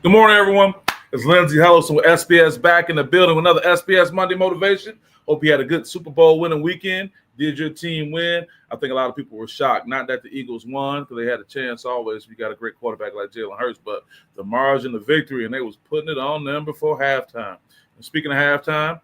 Good morning, everyone. It's Lindsay Hellison with SPS back in the building with another SPS Monday Motivation. Hope you had a good Super Bowl winning weekend. Did your team win? I think a lot of people were shocked. Not that the Eagles won, because they had a chance always. We got a great quarterback like Jalen Hurts, but the margin of victory, and they was putting it on them before halftime. And speaking of halftime,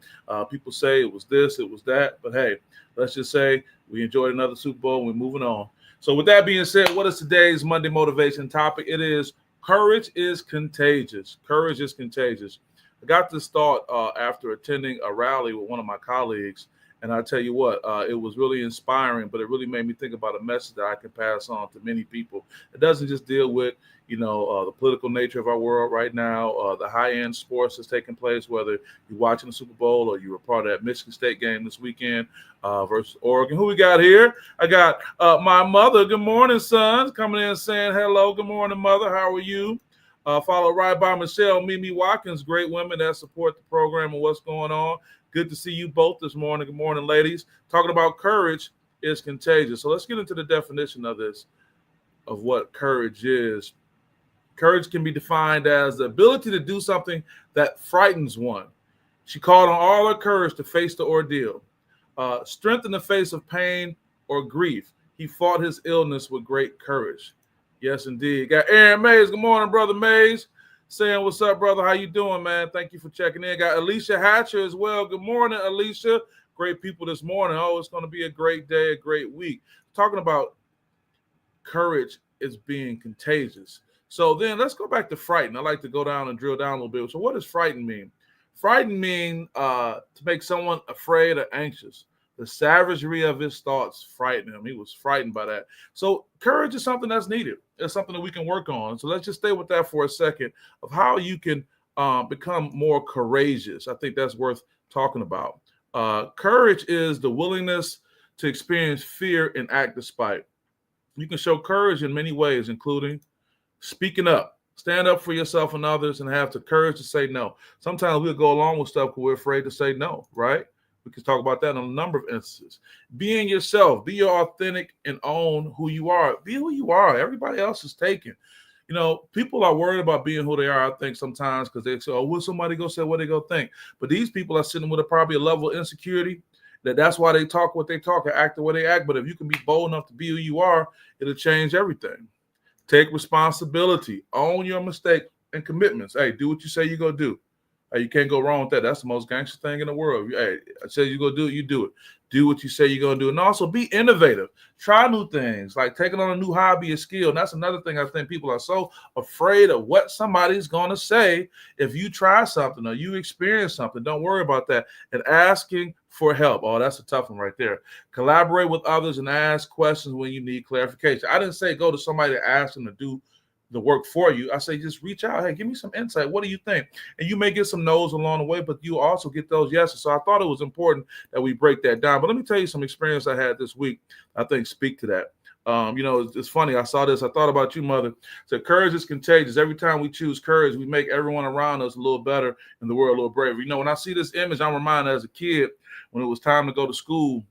people say it was this, it was that, but hey, let's just say we enjoyed another Super Bowl and we're moving on. So with that being said, what is today's Monday Motivation topic? It is courage is contagious. Courage is contagious. I got this thought after attending a rally with one of my colleagues, and I tell you what, it was really inspiring, but it really made me think about a message that I can pass on to many people. It doesn't just deal with, the political nature of our world right now, the high-end sports that's taking place, whether you're watching the Super Bowl or you were part of that Michigan State game this weekend versus Oregon. Who we got here? I got my mother. Good morning, sons. Coming in saying hello. Good morning, mother. How are you? Followed right by Michelle Mimi Watkins, great women that support the program and what's going on. Good to see you both this morning. Good morning, ladies. Talking about courage is contagious. So let's get into the definition of this, of what courage is. Courage can be defined as the ability to do something that frightens one. She called on all her courage to face the ordeal. Strength in the face of pain or grief. He fought his illness with great courage. Yes, indeed. Got Aaron Mays. Good morning, Brother Mays. Saying, what's up, brother? How you doing, man? Thank you for checking in. Got Alicia Hatcher as well. Good morning, Alicia. Great people this morning. Oh, it's going to be a great day, a great week. Talking about courage is being contagious. So then let's go back to frighten. I like to go down and drill down a little bit. So what does frighten mean? Frighten mean to make someone afraid or anxious. The savagery of his thoughts frightened him. He was frightened by that. So courage is something that's needed. It's something that we can work on. So let's just stay with that for a second of how you can become more courageous. I think that's worth talking about. Courage is the willingness to experience fear and act despite. You can show courage in many ways, including speaking up. Stand up for yourself and others and have the courage to say no. Sometimes we'll go along with stuff because we're afraid to say no, right? We can talk about that in a number of instances. Being yourself, be your authentic and own who you are. Be who you are. Everybody else is taken. People are worried about being who they are, I think, sometimes because they say, oh, will somebody go say what they go think? But these people are sitting with probably a level of insecurity that's why they talk what they talk or act the way they act. But if you can be bold enough to be who you are, it'll change everything. Take responsibility. Own your mistake and commitments. Hey, do what you say you're going to do. Hey, you can't go wrong with that. That's the most gangster thing in the world. Hey, I say you're going to do it, you do it. Do what you say you're going to do. And also be innovative. Try new things, like taking on a new hobby or skill. And that's another thing I think people are so afraid of what somebody's going to say if you try something or you experience something. Don't worry about that. And asking for help. Oh, that's a tough one right there. Collaborate with others and ask questions when you need clarification. I didn't say go to somebody to ask them to do the work for you. I say just reach out. Hey, give me some insight. What do you think? And you may get some no's along the way, but you also get those yeses. So I thought it was important that we break that down. But let me tell you some experience I had this week. I think speak to that. It's funny. I saw this. I thought about you, mother. So courage is contagious. Every time we choose courage, we make everyone around us a little better and the world a little braver. When I see this image, I'm reminded as a kid when it was time to go to school.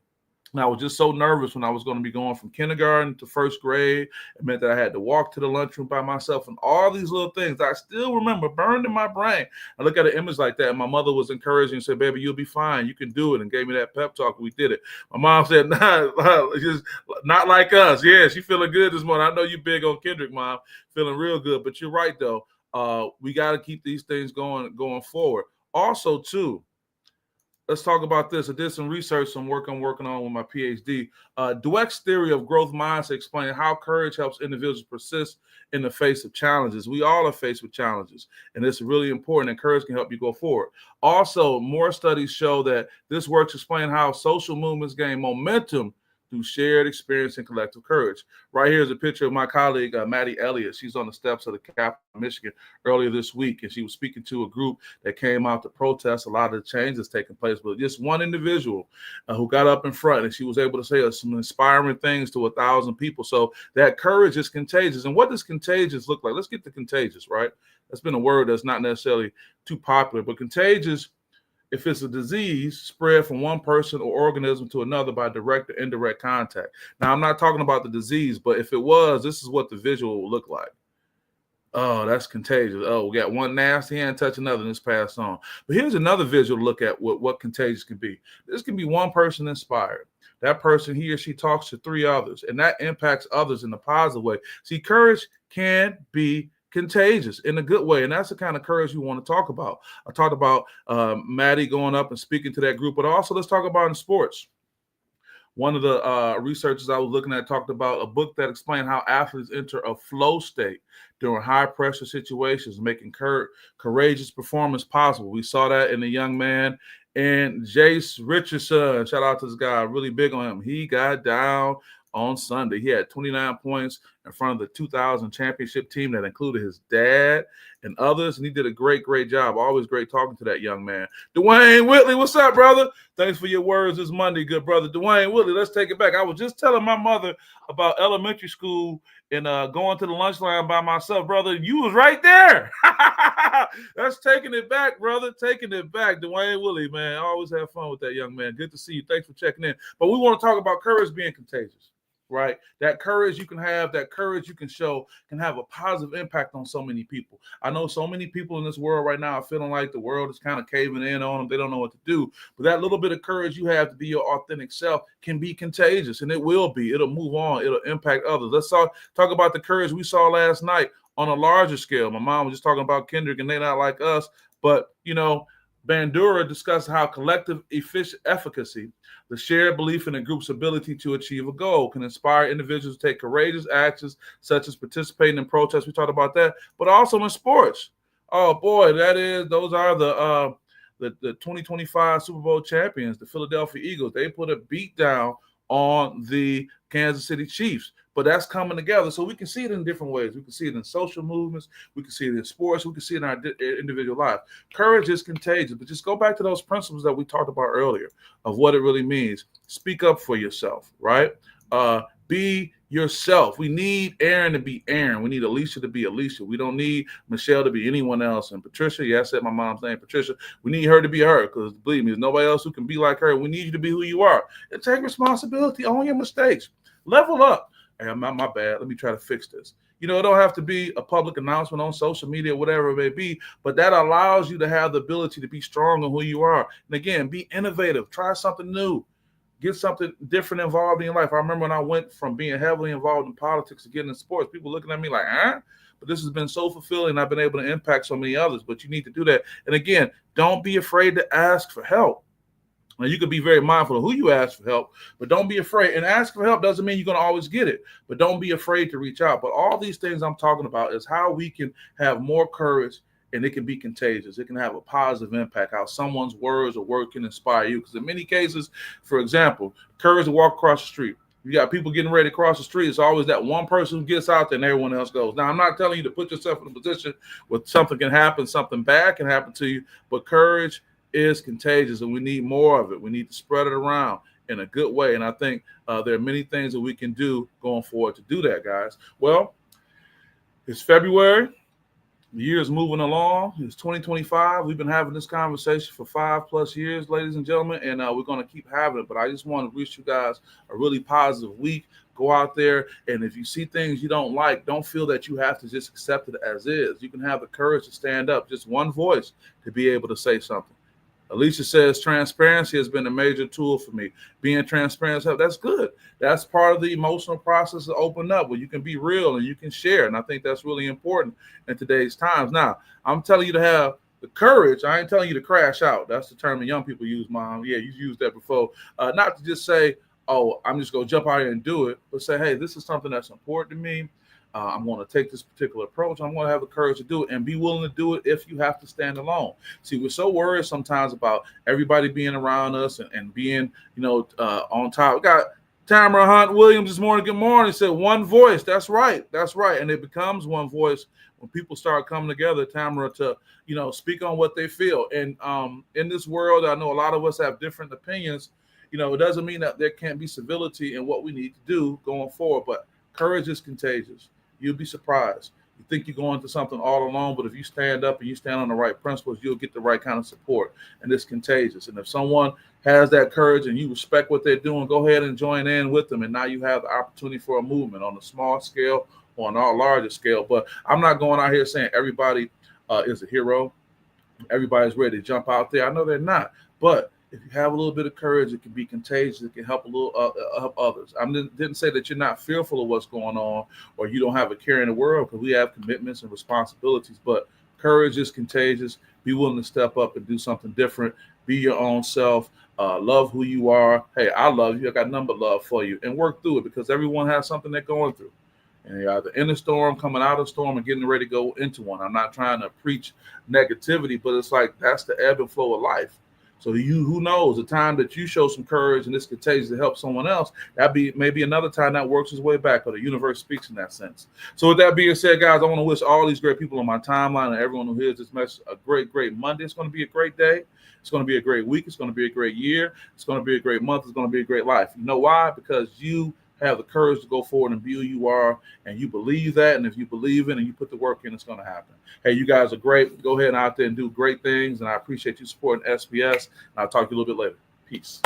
And I was just so nervous when I was going to be going from kindergarten to first grade. It meant that I had to walk to the lunchroom by myself and all these little things I still remember burned in my brain. I look at an image like that, and my mother was encouraging and said, baby, you'll be fine. You can do it, and gave me that pep talk. We did it. My mom said, just not like us. Yeah, she feeling good this morning. I know you big on Kendrick, Mom, feeling real good. But you're right, though. We got to keep these things going forward. Also, too, let's talk about this. I did some research, some work I'm working on with my PhD. Dweck's theory of growth mindset explains how courage helps individuals persist in the face of challenges. We all are faced with challenges, and it's really important, and courage can help you go forward. Also, more studies show that this works explain how social movements gain momentum through shared experience and collective courage. Right here is a picture of my colleague, Maddie Elliott. She's on the steps of the Capitol of Michigan earlier this week, and she was speaking to a group that came out to protest a lot of the changes taking place. But just one individual who got up in front, and she was able to say some inspiring things to 1,000 people. So that courage is contagious. And what does contagious look like? Let's get to contagious, right? That's been a word that's not necessarily too popular, but contagious, if it's a disease spread from one person or organism to another by direct or indirect contact. Now, I'm not talking about the disease, but if it was, this is what the visual will look like. Oh, that's contagious. Oh, we got one nasty hand touch another and it's passed on. But here's another visual to look at what contagious can be. This can be one person inspired. That person, he or she talks to three others, and that impacts others in a positive way. See, courage can be contagious in a good way, and that's the kind of courage we want to talk about. I talked about Maddie going up and speaking to that group, but also let's talk about in sports. One of the researchers I was looking at talked about a book that explained how athletes enter a flow state during high pressure situations, making courageous performance possible. We saw that in the young man and Jace Richardson. Shout out to this guy, really big on him. He got down on Sunday. He had 29 points in front of the 2000 championship team that included his dad and others, and he did a great job. Always great talking to that young man. Dwayne Whitley, what's up, brother? Thanks for your words this Monday, good brother. Dwayne Whitley, let's take it back. I was just telling my mother about elementary school and going to the lunch line by myself, brother. You was right there. That's taking it back, brother. Taking it back. Dwayne Whitley, man. Always have fun with that young man. Good to see you. Thanks for checking in. But we want to talk about courage being contagious. Right? That courage you can have, that courage you can show can have a positive impact on so many people. I know so many people in this world right now are feeling like the world is kind of caving in on them. They don't know what to do. But that little bit of courage you have to be your authentic self can be contagious, and it will be. It'll move on. It'll impact others. Let's talk about the courage we saw last night on a larger scale. My mom was just talking about Kendrick, and they're not like us. But, Bandura discussed how collective efficacy, the shared belief in a group's ability to achieve a goal, can inspire individuals to take courageous actions, such as participating in protests. We talked about that, but also in sports. Oh boy, those are the 2025 Super Bowl champions, the Philadelphia Eagles. They put a beat down on the Kansas City Chiefs. But that's coming together. So we can see it in different ways. We can see it in social movements. We can see it in sports. We can see it in our individual lives. Courage is contagious. But just go back to those principles that we talked about earlier of what it really means. Speak up for yourself, right? Be yourself. We need Aaron to be Aaron. We need Alicia to be Alicia. We don't need Michelle to be anyone else. And Patricia, I said my mom's name, Patricia. We need her to be her because, believe me, there's nobody else who can be like her. We need you to be who you are. And take responsibility. Own your mistakes. Level up. Hey, my bad. Let me try to fix this. It don't have to be a public announcement on social media, whatever it may be, but that allows you to have the ability to be strong in who you are. And again, be innovative. Try something new. Get something different involved in your life. I remember when I went from being heavily involved in politics to getting in sports, people looking at me like, But this has been so fulfilling. I've been able to impact so many others, but you need to do that. And again, don't be afraid to ask for help. Now, you could be very mindful of who you ask for help, but don't be afraid. And ask for help doesn't mean you're going to always get it, but don't be afraid to reach out. But all these things I'm talking about is how we can have more courage, and it can be contagious. It can have a positive impact, how someone's words or word can inspire you. Because in many cases, for example, courage to walk across the street. You got people getting ready to cross the street. It's always that one person who gets out there and everyone else goes. Now, I'm not telling you to put yourself in a position where something can happen, something bad can happen to you, but courage is contagious, and we need more of it. We need to spread it around in a good way, and I think there are many things that we can do going forward to do that, guys. Well, it's February. The year is moving along. It's 2025. We've been having this conversation for 5+ years, ladies and gentlemen, and we're going to keep having it. But I just want to wish you guys a really positive week. Go out there, and if you see things you don't like, don't feel that you have to just accept it as is. You can have the courage to stand up, just one voice to be able to say something. Alicia says transparency has been a major tool for me. Being transparent, that's good. That's part of the emotional process to open up where you can be real and you can share. And I think that's really important in today's times. Now, I'm telling you to have the courage. I ain't telling you to crash out. That's the term that young people use, Mom. Yeah, you've used that before. Not to just say, oh, I'm just going to jump out here and do it, but say, hey, this is something that's important to me. I'm going to take this particular approach. I'm going to have the courage to do it and be willing to do it if you have to stand alone. See, we're so worried sometimes about everybody being around us and being, on top. We got Tamara Hunt Williams this morning. Good morning. Said one voice. That's right. That's right. And it becomes one voice when people start coming together, Tamara, to, speak on what they feel. And in this world, I know a lot of us have different opinions. It doesn't mean that there can't be civility in what we need to do going forward, but courage is contagious. You'll be surprised. You think you're going through something all alone, but if you stand up and you stand on the right principles, you'll get the right kind of support, and it's contagious. And if someone has that courage and you respect what they're doing, go ahead and join in with them, and now you have the opportunity for a movement on a small scale on a larger scale. But I'm not going out here saying everybody is a hero. Everybody's ready to jump out there. I know they're not, but if you have a little bit of courage, it can be contagious. It can help a little help others. I didn't say that you're not fearful of what's going on or you don't have a care in the world, because we have commitments and responsibilities. But courage is contagious. Be willing to step up and do something different. Be your own self. Love who you are. Hey, I love you. I got nothing but love for you, and work through it, because everyone has something they're going through. And you're either in a storm, coming out of a storm, and getting ready to go into one. I'm not trying to preach negativity, but it's like that's the ebb and flow of life. So who knows, the time that you show some courage and it's contagious to help someone else, that be maybe another time that works its way back, or the universe speaks in that sense. So with that being said, guys, I want to wish all these great people on my timeline and everyone who hears this message a great, great Monday. It's going to be a great day. It's going to be a great week. It's going to be a great year. It's going to be a great month. It's going to be a great life. You know why? Because you have the courage to go forward and be who you are, and you believe that. And if you believe it and you put the work in, it's going to happen. Hey, you guys are great. Go ahead and out there and do great things. And I appreciate you supporting SPS. And I'll talk to you a little bit later. Peace.